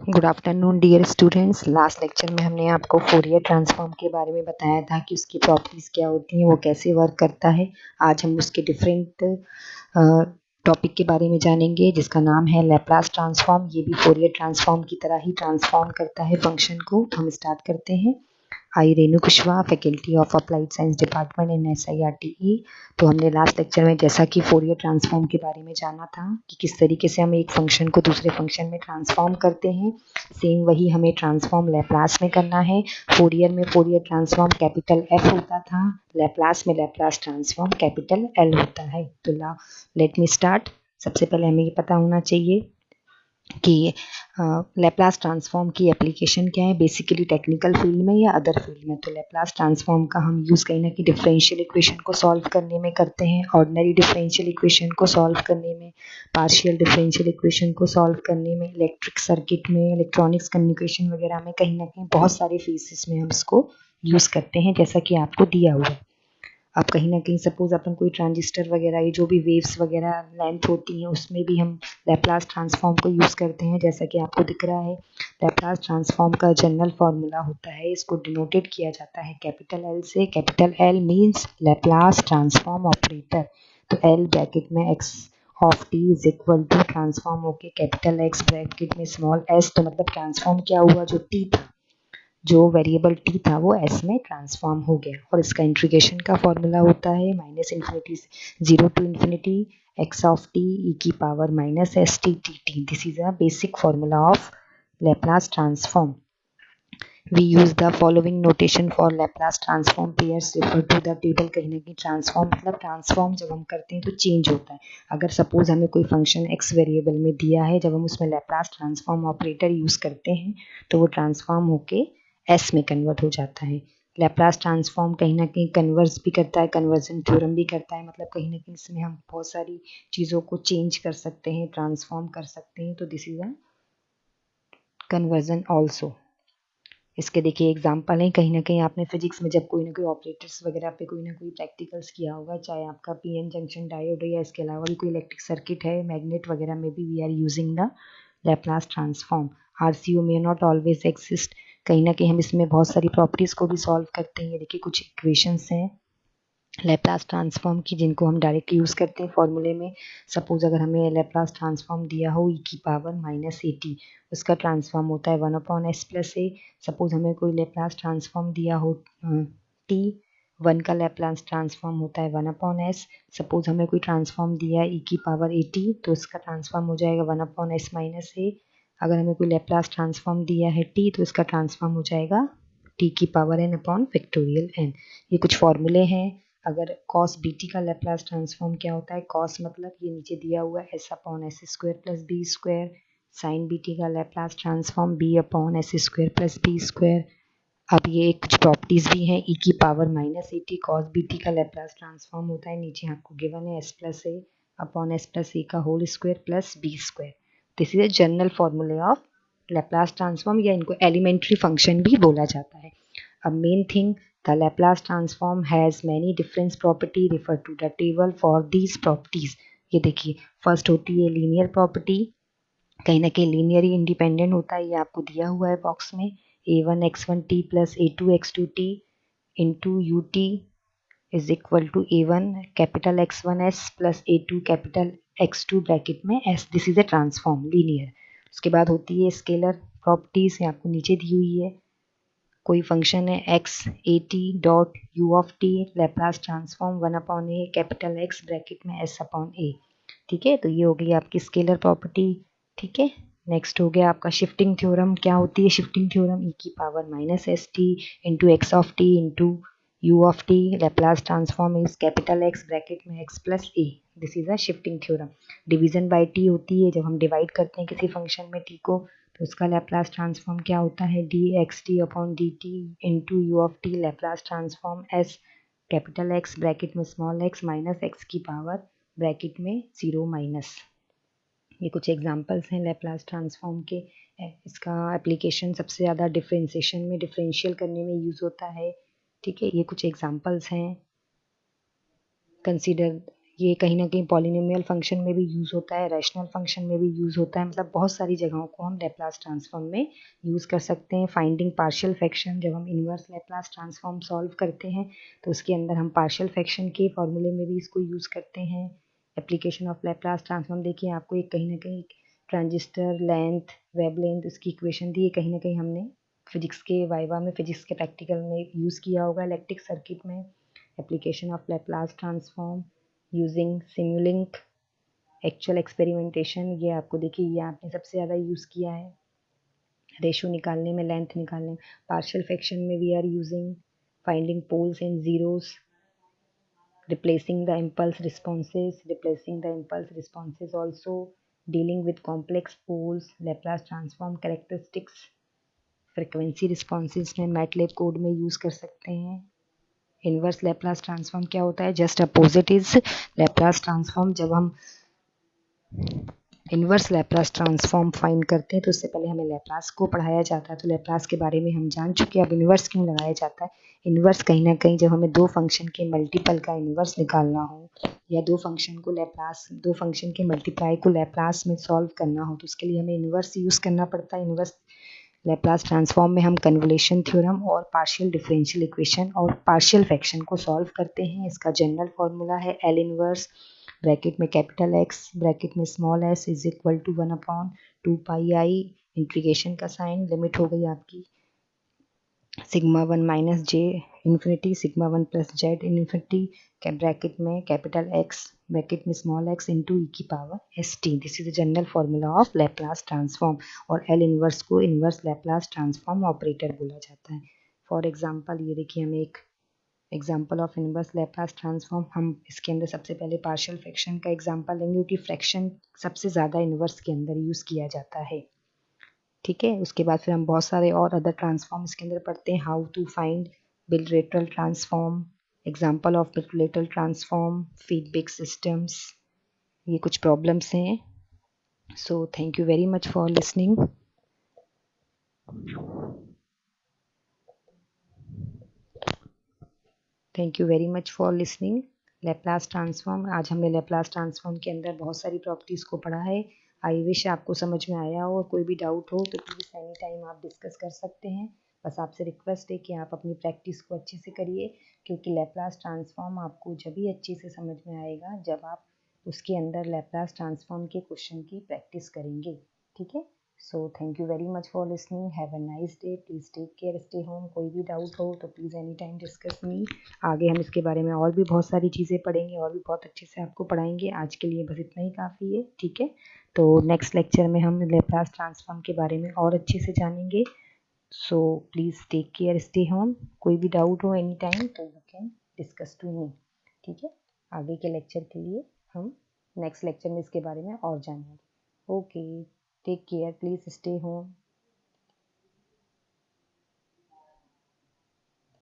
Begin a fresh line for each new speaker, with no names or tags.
Good afternoon dear students. Last lecture में हमने आपको फोरियर ट्रांसफॉर्म के बारे में बताया था कि उसकी प्रॉपर्टीज़ क्या होती हैं, वो कैसे वर्क करता है। आज हम उसके डिफरेंट टॉपिक के बारे में जानेंगे जिसका नाम है लैप्लास ट्रांसफॉर्म। ये भी फोरियर ट्रांसफॉर्म की तरह ही ट्रांसफॉर्म करता है फंक्शन को। तो हम स्टार्ट करते हैं। I Renu Kushwaha, faculty of applied science department in SIRTE। तो हमने लास्ट लेक्चर में जैसा कि फोरियर ट्रांसफॉर्म के बारे में जाना था कि किस तरीके से हम एक फंक्शन को दूसरे फंक्शन में ट्रांसफॉर्म करते हैं, सेम वही हमें ट्रांसफॉर्म लैप्लास में करना है। फोरियर में फोरियर ट्रांसफॉर्म कैपिटल F होता था, लैप्लास में लैप्लास ट्रांसफॉर्म कैपिटल L होता है। तो लेट मी स्टार्ट। सबसे पहले हमें ये पता होना चाहिए कि लैप्लास ट्रांसफॉर्म की एप्लीकेशन क्या है, बेसिकली टेक्निकल फील्ड में या अदर फील्ड में। तो लैप्लास ट्रांसफॉर्म का हम यूज़ कहीं ना कहीं डिफरेंशियल इक्वेशन को सॉल्व करने में करते हैं, ऑर्डिनरी डिफरेंशियल इक्वेशन को सॉल्व करने में, पार्शियल डिफरेंशियल इक्वेशन को सॉल्व करने में, इलेक्ट्रिक सर्किट में, इलेक्ट्रॉनिक्स कम्युनिकेशन वगैरह में कहीं ना कहीं बहुत सारे फेसेस में हम इसको यूज़ करते हैं, जैसा कि आपको दिया हुआ है। आप कहीं ना कहीं सपोज अपन कोई ट्रांजिस्टर वगैरह, ये जो भी वेव्स वगैरह लेंथ होती हैं, उसमें भी हम लैप्लास ट्रांसफॉर्म को यूज़ करते हैं, जैसा कि आपको दिख रहा है। लैप्लास ट्रांसफॉर्म का जनरल फार्मूला होता है, इसको डिनोटेड किया जाता है कैपिटल L से। Capital L means Laplace transform operator. तो L ब्रैकेट में x of t is equal to transform होके कैपिटल X ब्रैकेट में स्मॉल s। तो मतलब ट्रांसफॉर्म क्या हुआ, जो t था, जो वेरिएबल t था, वो s में ट्रांसफॉर्म हो गया। और इसका इंटीग्रेशन का फॉर्मूला होता है -इन्फिनिटी से 0 to infinity x of t e की power -st dt। This is a basic formula of Laplace transform. We use the following notation for Laplace transform pairs refer to the table। कहीं ना कहीं transform मतलब transform जब हम करते हैं तो चेंज होता है। अगर सपोज हमें कोई फंक्शन x वेरिएबल में दिया है, जब हम उसमें Laplace ट्रांसफॉर्म ऑपरेटर यूज़ करते हैं तो वो ट्रांसफॉर्म होके s में कन्वर्ट हो जाता है। लैप्लास ट्रांसफॉर्म कहीं ना कहीं कन्वर्स भी करता है, कन्वर्जन थ्योरम भी करता है। मतलब कहीं ना कहीं इसमें हम बहुत सारी चीज़ों को चेंज कर सकते हैं, ट्रांसफॉर्म कर सकते हैं। तो this is a conversion also. इसके देखिए एग्जाम्पल हैं। कहीं ना कहीं आपने फिजिक्स में जब कोई ना कोई ऑपरेटर्स वगैरह पे कोई ना कोई प्रैक्टिकल्स किया होगा, चाहे आपका पीएन जंक्शन डायोड हो या इसके अलावा भी कोई इलेक्ट्रिक सर्किट है, मैग्नेट वगैरह में भी we are using the Laplace transform. RCO में नॉट ऑलवेज एक्सिस्ट। कहीं ना कहीं हम इसमें बहुत सारी प्रॉपर्टीज़ को भी सॉल्व करते हैं। ये देखिए कुछ इक्वेशंस हैं लैप्लास ट्रांसफॉर्म की, जिनको हम डायरेक्ट यूज़ करते हैं फॉर्मूले में। सपोज अगर हमें लैप्लास ट्रांसफॉर्म दिया हो e की पावर -AT, उसका ट्रांसफॉर्म होता है 1/s प्लस a। सपोज हमें कोई लैप्लास ट्रांसफॉर्म दिया हो t1 का लैप्लास ट्रांसफॉर्म होता है 1/s। सपोज हमें कोई ट्रांसफॉर्म दिया है e की पावर AT, तो इसका ट्रांसफॉर्म हो जाएगा 1/s माइनस a। अगर हमें कोई लैप्लास ट्रांसफॉर्म दिया है t, तो इसका ट्रांसफॉर्म हो जाएगा t की power n upon factorial n। ये कुछ फॉर्मूले हैं। अगर cos bt का लैप्लास ट्रांसफॉर्म क्या होता है, cos मतलब ये नीचे दिया हुआ है s/s² plus b²। sin bt का Laplace transform b/s² plus b²। अब ये कुछ प्रॉपर्टीज भी हैं। e की पावर -AT cos bt का लैप्लास ट्रांसफॉर्म होता है, नीचे आपको गिवन है s+a/s+a का whole square plus b²। This is a general फॉर्मूले ऑफ लैप्लास ट्रांसफॉर्म, या इनको एलिमेंट्री फंक्शन भी बोला जाता है। अब main thing, the Laplace transform has many different property, refer to the table for these properties। ये देखिए फर्स्ट होती है लीनियर प्रॉपर्टी। कहीं ना कहीं लीनियर ही इंडिपेंडेंट होता है, ये आपको दिया हुआ है बॉक्स में। a1x1t plus a2x2t into ut is equal to a1 capital x1s plus a2 capital x2 bracket में s। This is a transform linear. उसके बाद होती है स्केलर प्रॉपर्टीज, ये आपको नीचे दी हुई है। कोई फंक्शन है x at dot u of t, Laplace transform 1/a capital X bracket में s/a। ठीक है, तो ये हो गई आपकी स्केलर प्रॉपर्टी। ठीक है, नेक्स्ट हो गया आपका शिफ्टिंग थ्योरम। क्या होती है शिफ्टिंग थ्योरम, e की power -st into x of t into u of t, Laplace transform is capital X bracket में x plus a। This is a shifting theorem. Division bye t होती है, जब हम divide करते हैं किसी function में t को, तो उसका लैप्लास ट्रांसफॉर्म क्या होता है, dxt upon dt into you of T, Laplace transform s capital X bracket में स्मॉल x माइनस x की पावर ब्रैकेट में 0 माइनस। ये कुछ एग्जांपल्स हैं लैप्लास ट्रांसफॉर्म के। इसका एप्लीकेशन सबसे ज़्यादा डिफरेंशिएशन में, डिफरेंशियल करने में यूज़ होता है। ठीक है, ये कुछ एग्जांपल्स हैं। कंसीडर ये कहीं ना कहीं पॉलिनोमियल फंक्शन में भी यूज़ होता है, रैशनल फंक्शन में भी यूज़ होता है, मतलब बहुत सारी जगहों को हम लैप्लास ट्रांसफॉर्म में यूज़ कर सकते हैं। फाइंडिंग पार्शियल फ्रैक्शन, जब हम इन्वर्स लैप्लास ट्रांसफॉर्म सॉल्व करते हैं तो उसके अंदर हम पार्शियल फ्रैक्शन के फॉर्मूले में भी इसको यूज़ करते हैं। एप्लीकेशन ऑफ लैप्लास ट्रांसफॉर्म, देखिए आपको एक कहीं ना कहीं ट्रांजिस्टर लेंथ, वेवलेंथ, उसकी इक्वेशन दी है, कहीं ना कहीं हमने फिजिक्स के वाइवा में, फिजिक्स के प्रैक्टिकल में यूज़ किया होगा इलेक्ट्रिक सर्किट में। Application of Laplace transform using Simulink actual experimentation, ये आपको देखिए ये आपने सबसे ज़्यादा यूज़ किया है रेशो निकालने में, लेंथ निकालने में। पार्शियल फ्रैक्शन में we are using finding poles and zeros, replacing the impulse responses also, dealing with complex poles, Laplace transform characteristics, frequency responses में मैटलैब कोड में यूज़ कर सकते हैं। इनवर्स लैप्लास ट्रांसफॉर्म क्या होता है? Just opposite is Laplace transform. जब हम इनवर्स लैप्लास ट्रांसफॉर्म फाइंड करते हैं तो उससे पहले हमें लैप्लास को पढ़ाया जाता है, तो लैप्लास के बारे में हम जान चुके हैं। अब इनवर्स क्यों लगाया जाता है? इनवर्स कहीं ना कहीं जब हमें दो फंक्शन के मल्टीपल का इनवर्स निकालना हो, या दो फंक्शन के मल्टीप्लाई को लैप्लास में सॉल्व करना हो, तो उसके लिए हमें इनवर्स यूज़ करना पड़ता है। इनवर्स लैप्लास ट्रांसफॉर्म में हम कन्वोल्यूशन थ्योरम और पार्शियल डिफरेंशियल इक्वेशन और पार्शियल फ्रैक्शन को सॉल्व करते हैं। इसका जनरल फॉर्मूला है एल इनवर्स, ब्रैकेट में कैपिटल एक्स, ब्रैकेट में small S, is equal to 1/2 pi, integration का साइन, लिमिट हो गई आपकी sigma 1 minus J infinity, sigma 1 plus Z infinity, bracket में कैपिटल एक्स, ब्रैकेट में स्मॉल एक्स इंटू ई की power S T. This is the general formula of Laplace transform. और L inverse को inverse Laplace transform operator बोला जाता है। For example ये देखिए, हमें एक example of inverse Laplace transform, हम इसके अंदर सबसे पहले पार्शियल फ्रैक्शन का एग्जाम्पल लेंगे, क्योंकि फ्रैक्शन सबसे ज़्यादा इनवर्स के अंदर यूज़ किया जाता है। ठीक है, उसके बाद फिर हम बहुत सारे और अदर ट्रांसफॉर्म इसके अंदर पढ़ते हैं। How to find bilateral transform, example of bilateral transform, feedback systems, ये कुछ प्रॉब्लम्स हैं। So thank you very much for listening. Thank you very much for listening. Laplace transform, आज हमने लैप्लास ट्रांसफॉर्म के अंदर बहुत सारी प्रॉपर्टीज़ को पढ़ा है। आई विश आपको समझ में आया हो, और कोई भी डाउट हो तो प्लीज़ एनी टाइम आप डिस्कस कर सकते हैं। बस आपसे रिक्वेस्ट है कि आप अपनी प्रैक्टिस को अच्छे से करिए, क्योंकि लैप्लास ट्रांसफॉर्म आपको जब भी अच्छे से समझ में आएगा जब आप उसके अंदर लैप्लास ट्रांसफॉर्म के क्वेश्चन की प्रैक्टिस करेंगे। ठीक है, so thank you very much for listening. Have a nice day. Please take care, stay home. कोई भी डाउट हो तो please any time discuss me. आगे हम इसके बारे में और भी बहुत सारी चीज़ें पढ़ेंगे और भी बहुत अच्छे से आपको पढ़ाएंगे। आज के लिए बस इतना ही काफ़ी है। ठीक है, तो नेक्स्ट लेक्चर में हम लैप्लास ट्रांसफॉर्म के बारे में और अच्छे से जानेंगे। So please take care, stay home. कोई भी डाउट हो एनी टाइम तो you can discuss to me. ठीक है, आगे के लेक्चर के लिए हम नेक्स्ट लेक्चर में इसके बारे में और जानेंगे। Okay, take care, please stay home.